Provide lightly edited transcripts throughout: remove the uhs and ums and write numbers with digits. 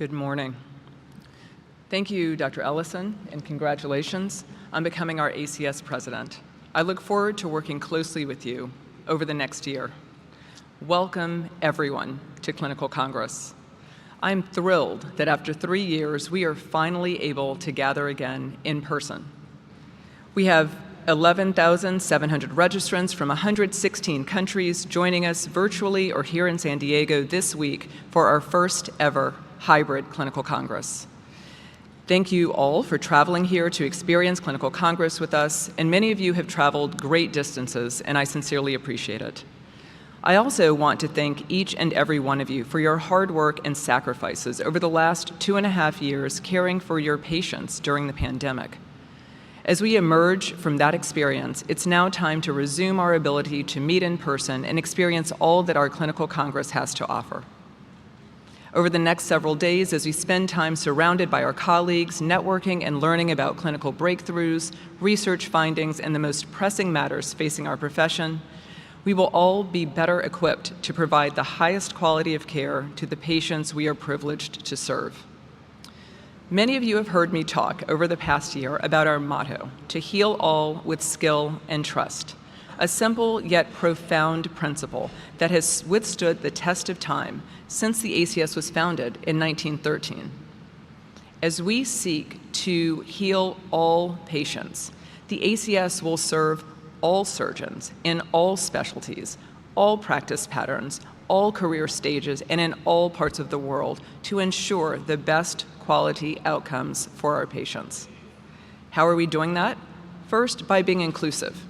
Good morning. Thank you, Dr. Ellison, and congratulations on becoming our ACS president. I look forward to working closely with you over the next year. Welcome, everyone, to Clinical Congress. I'm thrilled that after 3 years, we are finally able to gather again in person. We have 11,700 registrants from 116 countries joining us virtually or here in San Diego this week for our first ever hybrid Clinical Congress. Thank you all for traveling here to experience Clinical Congress with us, and many of you have traveled great distances, and I sincerely appreciate it. I also want to thank each and every one of you for your hard work and sacrifices over the last 2.5 years caring for your patients during the pandemic. As we emerge from that experience, it's now time to resume our ability to meet in person and experience all that our Clinical Congress has to offer. Over the next several days, as we spend time surrounded by our colleagues, networking and learning about clinical breakthroughs, research findings, and the most pressing matters facing our profession, we will all be better equipped to provide the highest quality of care to the patients we are privileged to serve. Many of you have heard me talk over the past year about our motto, to heal all with skill and trust, a simple yet profound principle that has withstood the test of time since the ACS was founded in 1913. As we seek to heal all patients, the ACS will serve all surgeons in all specialties, all practice patterns, all career stages, and in all parts of the world to ensure the best quality outcomes for our patients. How are we doing that? First, by being inclusive.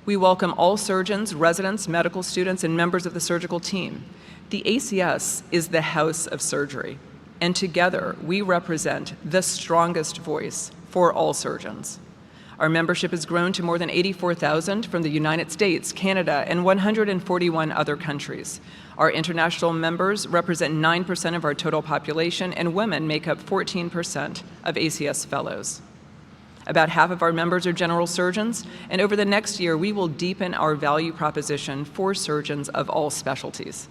We welcome all surgeons, residents, medical students, and members of the surgical team. The ACS is the house of surgery, and together we represent the strongest voice for all surgeons. Our membership has grown to more than 84,000 from the United States, Canada, and 141 other countries. Our international members represent 9% of our total population, and women make up 14% of ACS fellows. About half of our members are general surgeons, and over the next year, we will deepen our value proposition for surgeons of all specialties.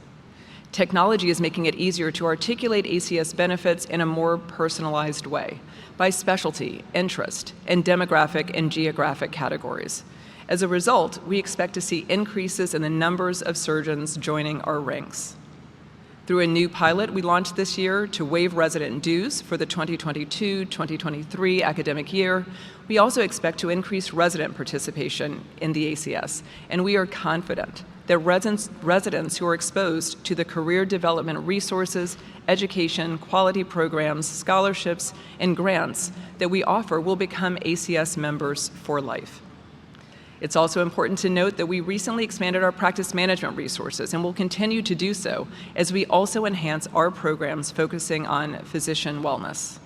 Technology is making it easier to articulate ACS benefits in a more personalized way by specialty, interest, and demographic and geographic categories. As a result, we expect to see increases in the numbers of surgeons joining our ranks. Through a new pilot we launched this year to waive resident dues for the 2022-2023 academic year, we also expect to increase resident participation in the ACS, and we are confident that residents who are exposed to the career development resources, education, quality programs, scholarships, and grants that we offer will become ACS members for life. It's also important to note that we recently expanded our practice management resources and will continue to do so as we also enhance our programs focusing on physician wellness.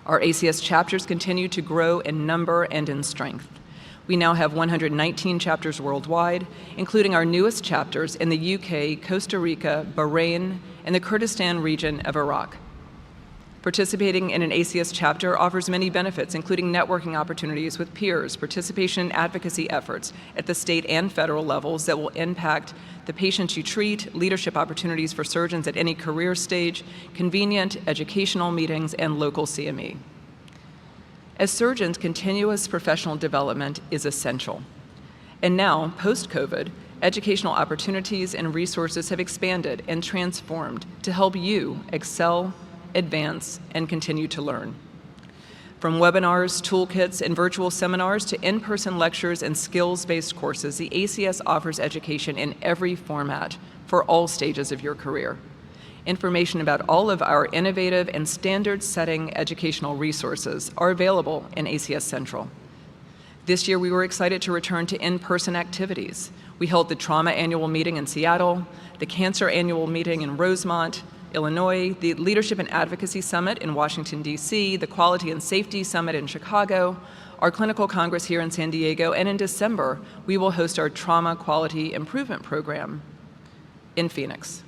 Our ACS chapters continue to grow in number and in strength. We now have 119 chapters worldwide, including our newest chapters in the UK, Costa Rica, Bahrain, and the Kurdistan region of Iraq. Participating in an ACS chapter offers many benefits, including networking opportunities with peers, participation in advocacy efforts at the state and federal levels that will impact the patients you treat, leadership opportunities for surgeons at any career stage, convenient educational meetings, and local CME. As surgeons, continuous professional development is essential. And now, post-COVID, educational opportunities and resources have expanded and transformed to help you excel, advance, and continue to learn. From webinars, toolkits, and virtual seminars to in-person lectures and skills-based courses, the ACS offers education in every format for all stages of your career. Information about all of our innovative and standard-setting educational resources are available in ACS Central. This year, we were excited to return to in-person activities. We held the Trauma Annual Meeting in Seattle, the Cancer Annual Meeting in Rosemont, Illinois, the Leadership and Advocacy Summit in Washington, D.C., the Quality and Safety Summit in Chicago, our Clinical Congress here in San Diego, and in December, we will host our Trauma Quality Improvement Program in Phoenix.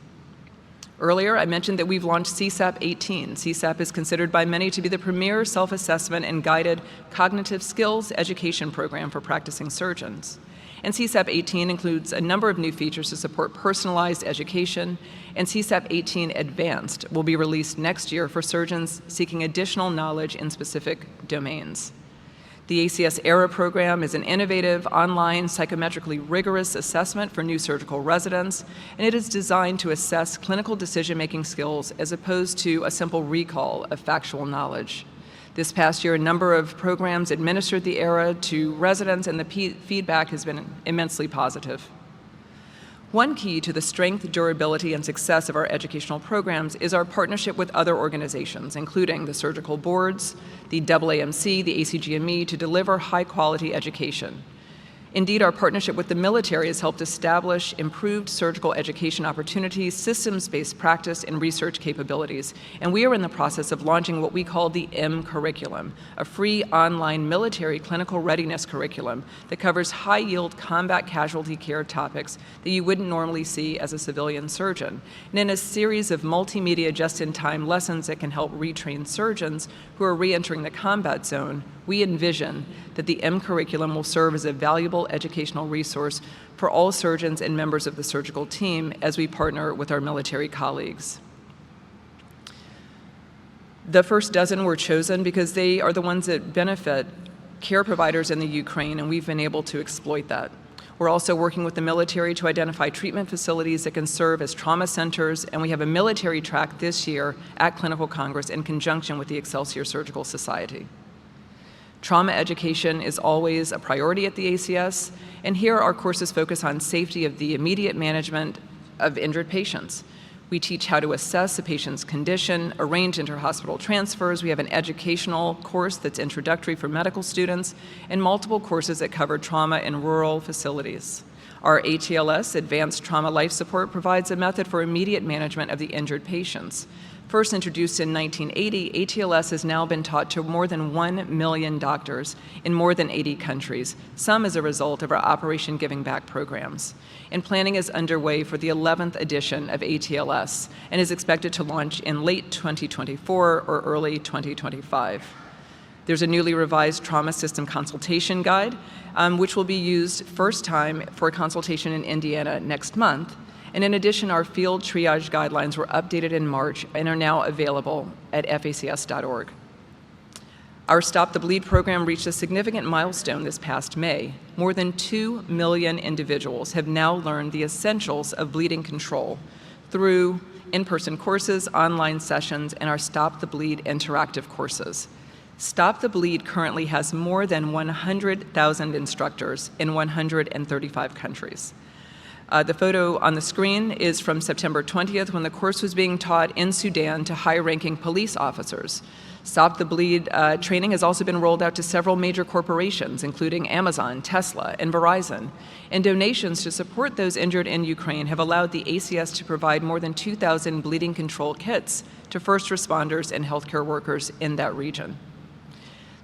Earlier, I mentioned that we've launched CSAP 18. CSAP is considered by many to be the premier self-assessment and guided cognitive skills education program for practicing surgeons. And CSAP 18 includes a number of new features to support personalized education, and CSAP 18 Advanced will be released next year for surgeons seeking additional knowledge in specific domains. The ACS ERA program is an innovative, online, psychometrically rigorous assessment for new surgical residents, and it is designed to assess clinical decision-making skills as opposed to a simple recall of factual knowledge. This past year, a number of programs administered the ERA to residents, and the feedback has been immensely positive. One key to the strength, durability, and success of our educational programs is our partnership with other organizations, including the surgical boards, the AAMC, the ACGME, to deliver high-quality education. Indeed, our partnership with the military has helped establish improved surgical education opportunities, systems-based practice, and research capabilities. And we are in the process of launching what we call the M curriculum, a free online military clinical readiness curriculum that covers high-yield combat casualty care topics that you wouldn't normally see as a civilian surgeon. And in a series of multimedia just-in-time lessons that can help retrain surgeons who are re-entering the combat zone, we envision that the M curriculum will serve as a valuable educational resource for all surgeons and members of the surgical team as we partner with our military colleagues. The first dozen were chosen because they are the ones that benefit care providers in the Ukraine, and we've been able to exploit that. We're also working with the military to identify treatment facilities that can serve as trauma centers, and we have a military track this year at Clinical Congress in conjunction with the Excelsior Surgical Society. Trauma education is always a priority at the ACS, and here our courses focus on safety of the immediate management of injured patients. We teach how to assess a patient's condition, arrange interhospital transfers. We have an educational course that's introductory for medical students, and multiple courses that cover trauma in rural facilities. Our ATLS, Advanced Trauma Life Support, provides a method for immediate management of the injured patients. First introduced in 1980, ATLS has now been taught to more than 1 million doctors in more than 80 countries, some as a result of our Operation Giving Back programs. And planning is underway for the 11th edition of ATLS and is expected to launch in late 2024 or early 2025. There's a newly revised trauma system consultation guide, which will be used first time for a consultation in Indiana next month. And in addition, our field triage guidelines were updated in March and are now available at facs.org. Our Stop the Bleed program reached a significant milestone this past May. More than 2 million individuals have now learned the essentials of bleeding control through in-person courses, online sessions, and our Stop the Bleed interactive courses. Stop the Bleed currently has more than 100,000 instructors in 135 countries. The photo on the screen is from September 20th when the course was being taught in Sudan to high-ranking police officers. Stop the Bleed training has also been rolled out to several major corporations, including Amazon, Tesla, and Verizon. And donations to support those injured in Ukraine have allowed the ACS to provide more than 2,000 bleeding control kits to first responders and healthcare workers in that region.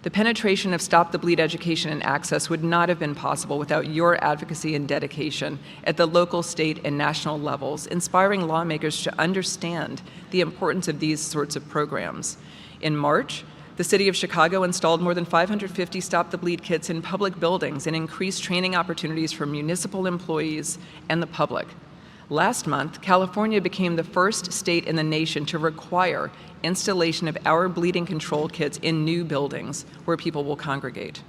The penetration of Stop the Bleed education and access would not have been possible without your advocacy and dedication at the local, state, and national levels, inspiring lawmakers to understand the importance of these sorts of programs. In March, the City of Chicago installed more than 550 Stop the Bleed kits in public buildings and increased training opportunities for municipal employees and the public. Last month, California became the first state in the nation to require installation of our bleeding control kits in new buildings where people will congregate.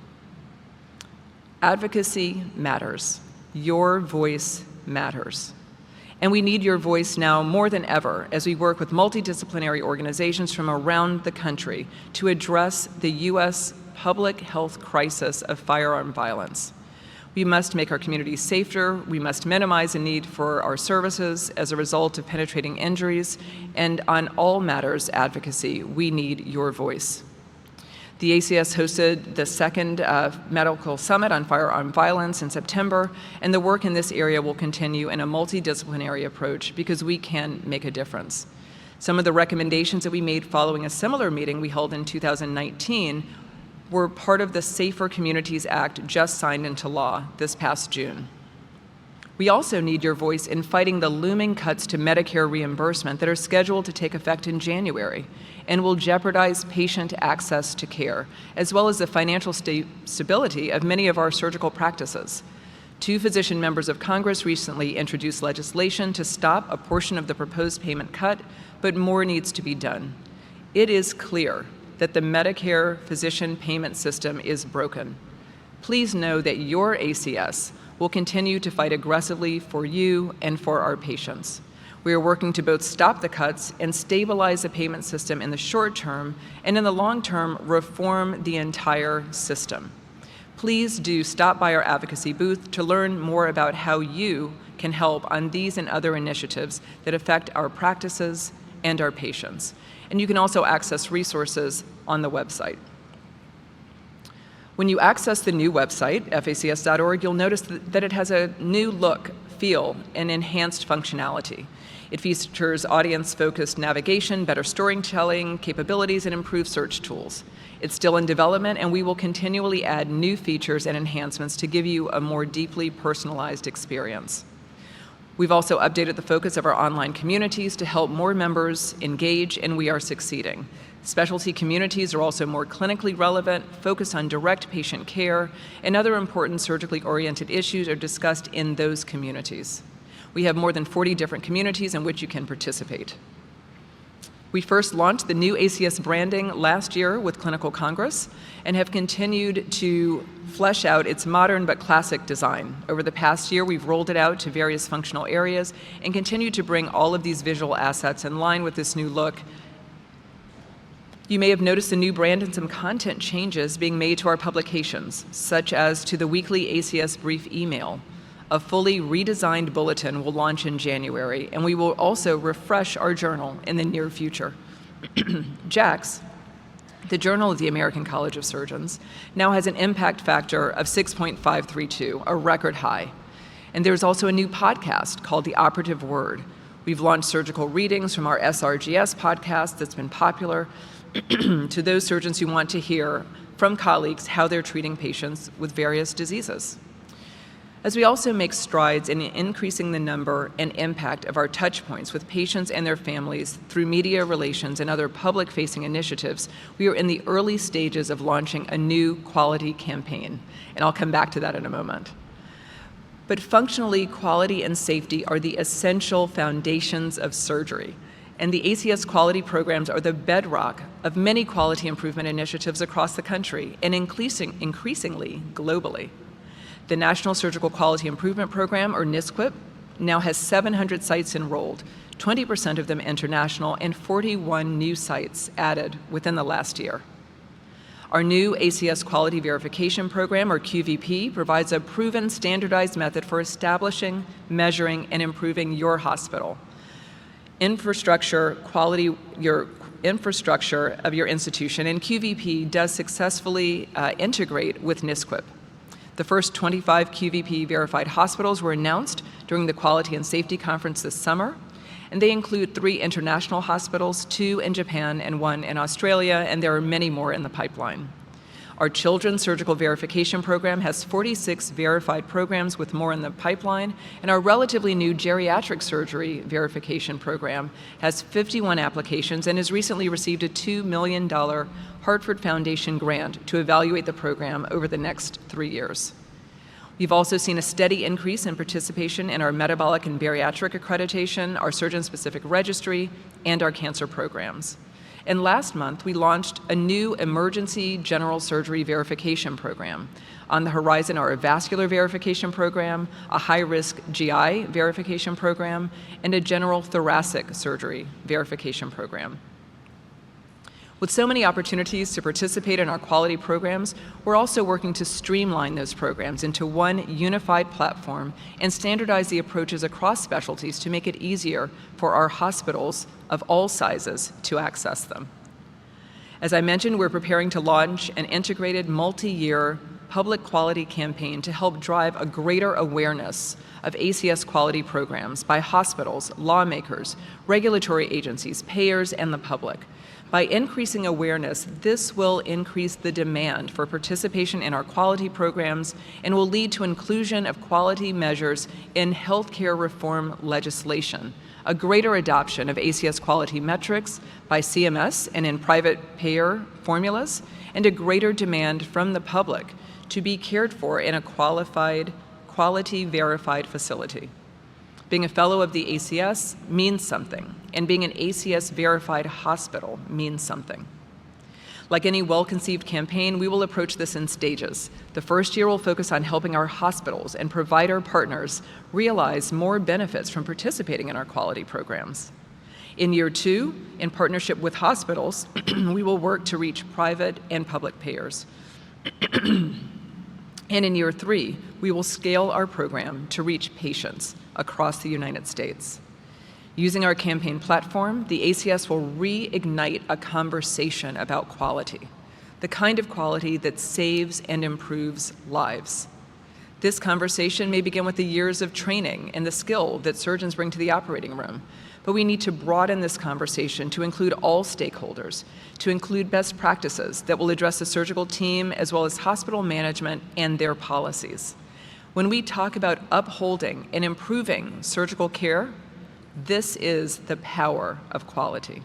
Advocacy matters. Your voice matters. And we need your voice now more than ever as we work with multidisciplinary organizations from around the country to address the U.S. public health crisis of firearm violence. We must make our communities safer. We must minimize the need for our services as a result of penetrating injuries. And on all matters advocacy, we need your voice. The ACS hosted the second Medical Summit on Firearm Violence in September, and the work in this area will continue in a multidisciplinary approach because we can make a difference. Some of the recommendations that we made following a similar meeting we held in 2019 were part of the Safer Communities Act just signed into law this past June. We also need your voice in fighting the looming cuts to Medicare reimbursement that are scheduled to take effect in January and will jeopardize patient access to care, as well as the financial stability of many of our surgical practices. 2 physician members of Congress recently introduced legislation to stop a portion of the proposed payment cut, but more needs to be done. It is clear that the Medicare physician payment system is broken. Please know that your ACS will continue to fight aggressively for you and for our patients. We are working to both stop the cuts and stabilize the payment system in the short term, and in the long term, reform the entire system. Please do stop by our advocacy booth to learn more about how you can help on these and other initiatives that affect our practices and our patients. And you can also access resources on the website. When you access the new website, facs.org, you'll notice that it has a new look, feel, and enhanced functionality. It features audience-focused navigation, better storytelling capabilities, and improved search tools. It's still in development, and we will continually add new features and enhancements to give you a more deeply personalized experience. We've also updated the focus of our online communities to help more members engage, and we are succeeding. Specialty communities are also more clinically relevant, focused on direct patient care, and other important surgically oriented issues are discussed in those communities. We have more than 40 different communities in which you can participate. We first launched the new ACS branding last year with Clinical Congress and have continued to flesh out its modern but classic design. Over the past year, we've rolled it out to various functional areas and continue to bring all of these visual assets in line with this new look. You may have noticed the new brand and some content changes being made to our publications, such as to the weekly ACS brief email. A fully redesigned bulletin will launch in January, and we will also refresh our journal in the near future. JACS, the Journal of the American College of Surgeons, now has an impact factor of 6.532, a record high. And there's also a new podcast called The Operative Word. We've launched surgical readings from our SRGS podcast that's been popular to those surgeons who want to hear from colleagues how they're treating patients with various diseases. As we also make strides in increasing the number and impact of our touch points with patients and their families through media relations and other public-facing initiatives, we are in the early stages of launching a new quality campaign, and I'll come back to that in a moment. But functionally, quality and safety are the essential foundations of surgery, and the ACS quality programs are the bedrock of many quality improvement initiatives across the country and increasingly globally. The National Surgical Quality Improvement Program, or NSQIP, now has 700 sites enrolled, 20% of them international, and 41 new sites added within the last year. Our new ACS Quality Verification Program, or QVP, provides a proven standardized method for establishing, measuring, and improving your hospital. Your infrastructure of your institution, and QVP does successfully integrate with NSQIP. The first 25 QVP verified hospitals were announced during the Quality and Safety Conference this summer, and they include 3 international hospitals, 2 in Japan and 1 in Australia, and there are many more in the pipeline. Our Children's Surgical Verification Program has 46 verified programs with more in the pipeline, and our relatively new Geriatric Surgery Verification Program has 51 applications and has recently received a $2 million Hartford Foundation grant to evaluate the program over the next 3 years. We've also seen a steady increase in participation in our metabolic and bariatric accreditation, our surgeon-specific registry, and our cancer programs. And last month, we launched a new emergency general surgery verification program. On the horizon are a vascular verification program, a high-risk GI verification program, and a general thoracic surgery verification program. With so many opportunities to participate in our quality programs, we're also working to streamline those programs into one unified platform and standardize the approaches across specialties to make it easier for our hospitals of all sizes to access them. As I mentioned, we're preparing to launch an integrated multi-year public quality campaign to help drive a greater awareness of ACS quality programs by hospitals, lawmakers, regulatory agencies, payers, and the public. By increasing awareness, this will increase the demand for participation in our quality programs and will lead to inclusion of quality measures in healthcare reform legislation, a greater adoption of ACS quality metrics by CMS and in private payer formulas, and a greater demand from the public to be cared for in a qualified, quality verified facility. Being a fellow of the ACS means something, and being an ACS verified hospital means something. Like any well-conceived campaign, we will approach this in stages. The first year will focus on helping our hospitals and provider partners realize more benefits from participating in our quality programs. In year 2, in partnership with hospitals, we will work to reach private and public payers. And in year 3, we will scale our program to reach patients across the United States. Using our campaign platform, the ACS will reignite a conversation about quality, the kind of quality that saves and improves lives. This conversation may begin with the years of training and the skill that surgeons bring to the operating room, but we need to broaden this conversation to include all stakeholders, to include best practices that will address the surgical team as well as hospital management and their policies. When we talk about upholding and improving surgical care, this is the power of quality.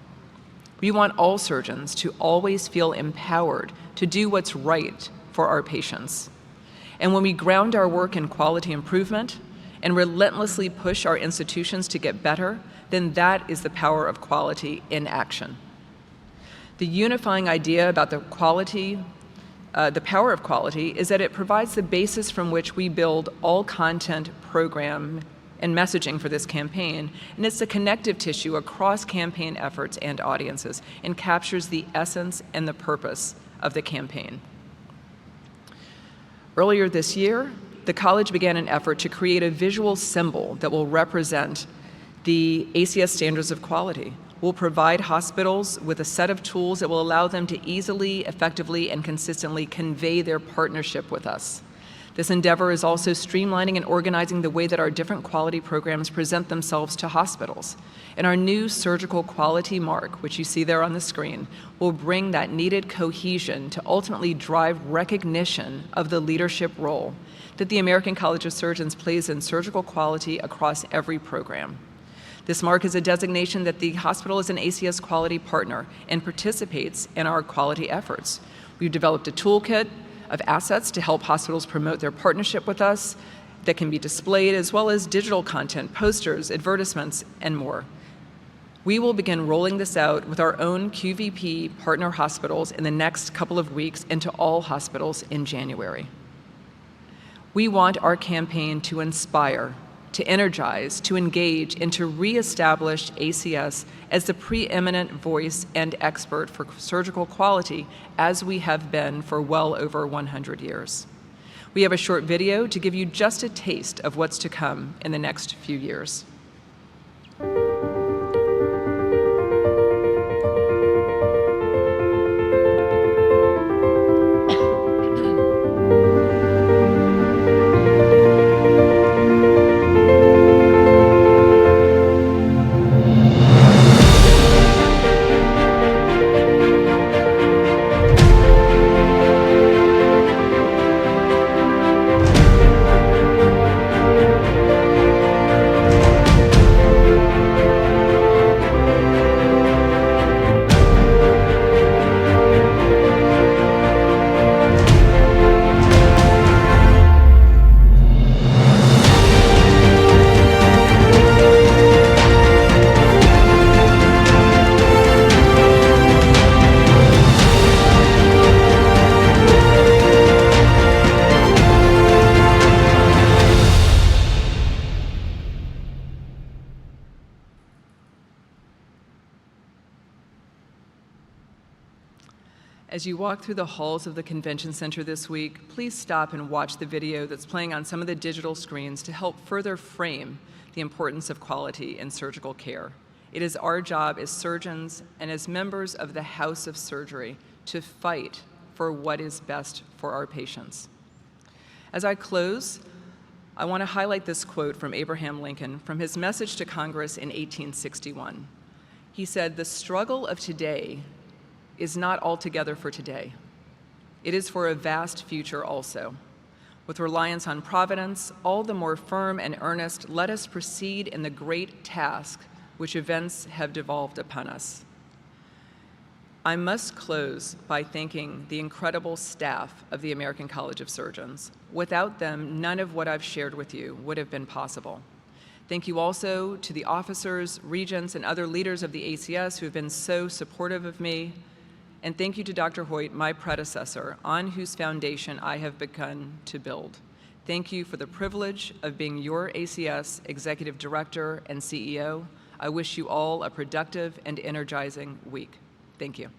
We want all surgeons to always feel empowered to do what's right for our patients. And when we ground our work in quality improvement and relentlessly push our institutions to get better, then that is the power of quality in action. The unifying idea about the power of quality is that it provides the basis from which we build all content, program, and messaging for this campaign, and it's the connective tissue across campaign efforts and audiences, and captures the essence and the purpose of the campaign. Earlier this year, the college began an effort to create a visual symbol that will represent the ACS standards of quality. We'll provide hospitals with a set of tools that will allow them to easily, effectively, and consistently convey their partnership with us. This endeavor is also streamlining and organizing the way that our different quality programs present themselves to hospitals. And our new surgical quality mark, which you see there on the screen, will bring that needed cohesion to ultimately drive recognition of the leadership role that the American College of Surgeons plays in surgical quality across every program. This mark is a designation that the hospital is an ACS quality partner and participates in our quality efforts. We've developed a toolkit of assets to help hospitals promote their partnership with us that can be displayed, as well as digital content, posters, advertisements, and more. We will begin rolling this out with our own QVP partner hospitals in the next couple of weeks and to all hospitals in January. We want our campaign to inspire, to energize, to engage, and to reestablish ACS as the preeminent voice and expert for surgical quality, as we have been for well over 100 years. We have a short video to give you just a taste of what's to come in the next few years. As you walk through the halls of the Convention Center this week, please stop and watch the video that's playing on some of the digital screens to help further frame the importance of quality in surgical care. It is our job as surgeons and as members of the House of Surgery to fight for what is best for our patients. As I close, I want to highlight this quote from Abraham Lincoln from his message to Congress in 1861. He said, "The struggle of today is not altogether for today. It is for a vast future also. With reliance on Providence, all the more firm and earnest, let us proceed in the great task which events have devolved upon us." I must close by thanking the incredible staff of the American College of Surgeons. Without them, none of what I've shared with you would have been possible. Thank you also to the officers, regents, and other leaders of the ACS who have been so supportive of me. And thank you to Dr. Hoyt, my predecessor, on whose foundation I have begun to build. Thank you for the privilege of being your ACS Executive Director and CEO. I wish you all a productive and energizing week. Thank you.